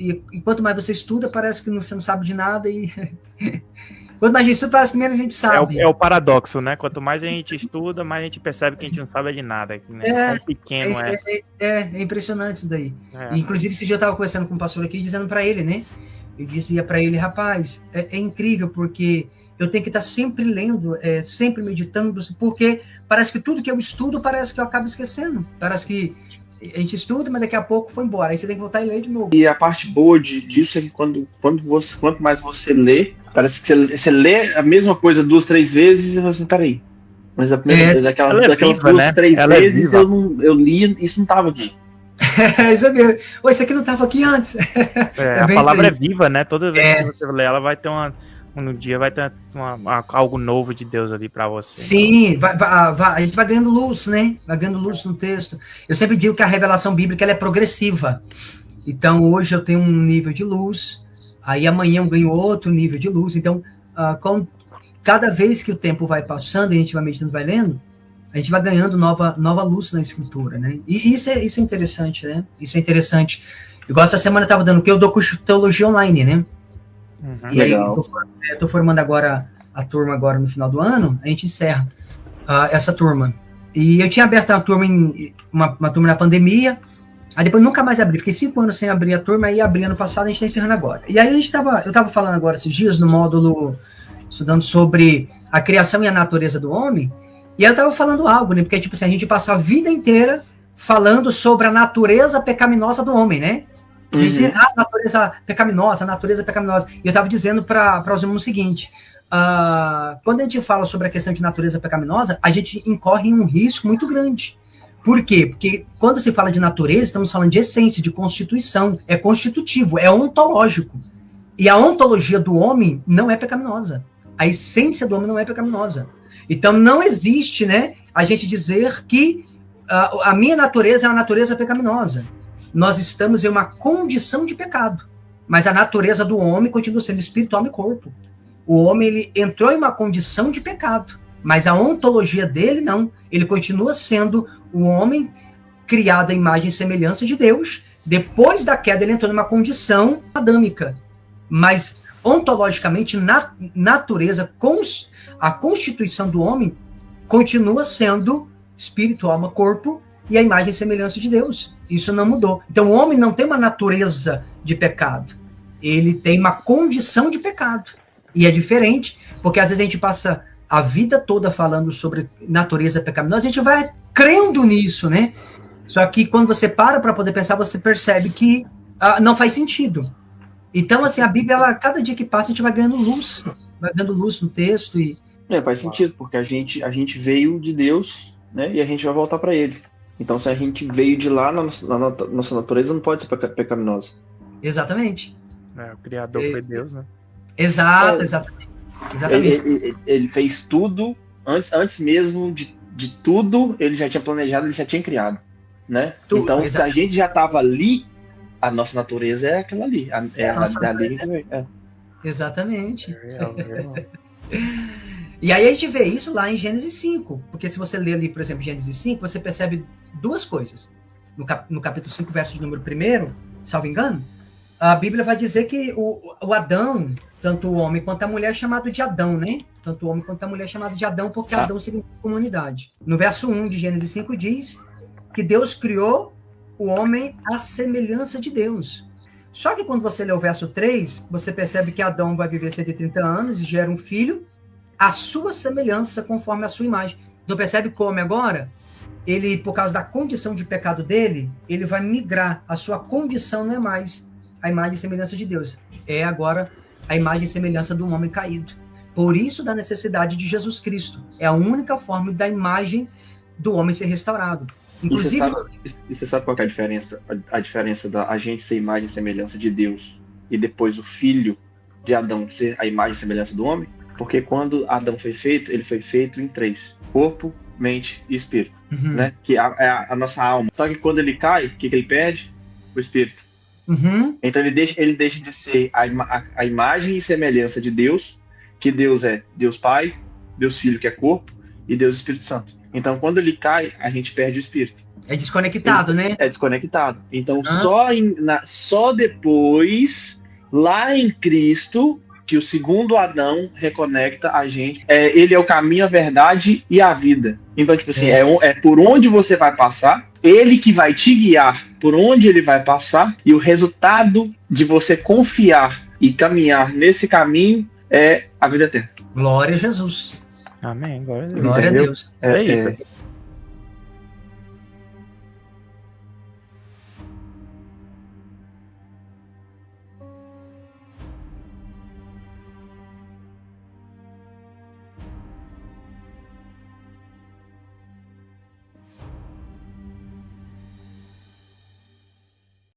e quanto mais você estuda, parece que você não sabe de nada, e quanto mais a gente estuda, parece que menos a gente sabe. É o paradoxo, né? Quanto mais a gente estuda, mais a gente percebe que a gente não sabe de nada, né? Quão pequeno É impressionante isso daí. É. Inclusive, esse dia eu estava conversando com um pastor aqui, dizendo para ele, né? Eu dizia para ele, rapaz, é incrível, porque eu tenho que estar sempre lendo, sempre meditando, porque parece que tudo que eu estudo, parece que eu acabo esquecendo. Parece que a gente estuda, mas daqui a pouco foi embora. Aí você tem que voltar e ler de novo. E a parte boa disso é que quanto mais você lê, parece que você lê a mesma coisa 2, 3 vezes e você, peraí. Mas daquelas 2, 3 vezes eu li, isso não estava aqui. Isso é mesmo. Isso aqui não estava aqui antes. A palavra é viva, né? Toda vez que você lê, ela vai ter um dia vai ter algo novo de Deus ali para você. Sim, a gente vai ganhando luz, né? Vai ganhando luz no texto. Eu sempre digo que a revelação bíblica ela é progressiva. Então, hoje eu tenho um nível de luz, aí amanhã eu ganho outro nível de luz. Então, cada vez que o tempo vai passando, a gente vai meditando, vai lendo, a gente vai ganhando nova luz na escritura, né? E isso é interessante, né? Isso é interessante. Igual essa semana eu estava dando, que eu dou curso de teologia online, né? Uhum, e legal. Aí eu tô formando agora a turma agora no final do ano, a gente encerra essa turma. E eu tinha aberto uma turma na pandemia, aí depois nunca mais abri, fiquei 5 anos sem abrir a turma, aí abri ano passado, a gente tá encerrando agora. E aí eu tava falando agora esses dias no módulo, estudando sobre a criação e a natureza do homem, e eu tava falando algo, né, porque tipo assim, a gente passa a vida inteira falando sobre a natureza pecaminosa do homem, né? Uhum. A natureza pecaminosa. E eu estava dizendo para os irmãos o seguinte, quando a gente fala sobre a questão de natureza pecaminosa, a gente incorre em um risco muito grande. Por quê? Porque quando se fala de natureza, estamos falando de essência, de constituição, é constitutivo, é ontológico. E a ontologia do homem não é pecaminosa. A essência do homem não é pecaminosa. Então não existe, né, a gente dizer que a minha natureza é uma natureza pecaminosa. Nós estamos em uma condição de pecado, mas a natureza do homem continua sendo espírito, alma e corpo. O homem ele entrou em uma condição de pecado, mas a ontologia dele não. Ele continua sendo o homem criado à imagem e semelhança de Deus. Depois da queda ele entrou numa condição adâmica, mas ontologicamente natureza, a constituição do homem continua sendo espírito, alma, corpo e a imagem e semelhança de Deus. Isso não mudou. Então, o homem não tem uma natureza de pecado. Ele tem uma condição de pecado. E é diferente, porque às vezes a gente passa a vida toda falando sobre natureza pecaminosa, a gente vai crendo nisso, né? Só que quando você para poder pensar, você percebe que não faz sentido. Então, assim, a Bíblia, cada dia que passa, a gente vai ganhando luz no texto. Faz sentido, porque a gente veio de Deus, né? E a gente vai voltar para ele. Então, se a gente veio de lá, nossa natureza não pode ser pecaminosa. Exatamente. O Criador foi Deus, né? Exatamente. Ele fez tudo, antes mesmo de tudo, ele já tinha planejado, ele já tinha criado, né? Então, exatamente. Se a gente já estava ali, a nossa natureza é aquela ali. Exatamente. E aí a gente vê isso lá em Gênesis 5, porque se você ler ali, por exemplo, Gênesis 5, você percebe duas coisas. No capítulo 5, verso de número 1, salvo engano, a Bíblia vai dizer que o Adão, tanto o homem quanto a mulher, é chamado de Adão, né? Tanto o homem quanto a mulher é chamado de Adão, porque Adão significa comunidade. No verso 1 de Gênesis 5 diz que Deus criou o homem à semelhança de Deus. Só que quando você lê o verso 3, você percebe que Adão vai viver 130 anos e gera um filho, a sua semelhança, conforme a sua imagem. Então percebe como agora? Ele, por causa da condição de pecado dele, ele vai migrar. A sua condição não é mais a imagem e semelhança de Deus. É agora a imagem e semelhança do homem caído. Por isso da necessidade de Jesus Cristo. É a única forma da imagem do homem ser restaurado. Inclusive, e você sabe qual é a diferença? A diferença da a gente ser imagem e semelhança de Deus e depois o filho de Adão ser a imagem e semelhança do homem? Porque quando Adão foi feito, ele foi feito em 3. Corpo, mente e espírito. Uhum. Né? Que é a nossa alma. Só que quando ele cai, o que ele perde? O espírito. Uhum. Então ele deixa de ser a imagem e semelhança de Deus, que Deus é Deus Pai, Deus Filho, que é corpo, e Deus Espírito Santo. Então, quando ele cai, a gente perde o espírito. É desconectado, né? É desconectado. Então, só depois, lá em Cristo, que o segundo Adão reconecta a gente. Ele é o caminho, a verdade e a vida. Então, tipo assim, é por onde você vai passar, ele que vai te guiar por onde ele vai passar, e o resultado de você confiar e caminhar nesse caminho é a vida eterna. Glória a Jesus. Amém. Glória a Deus.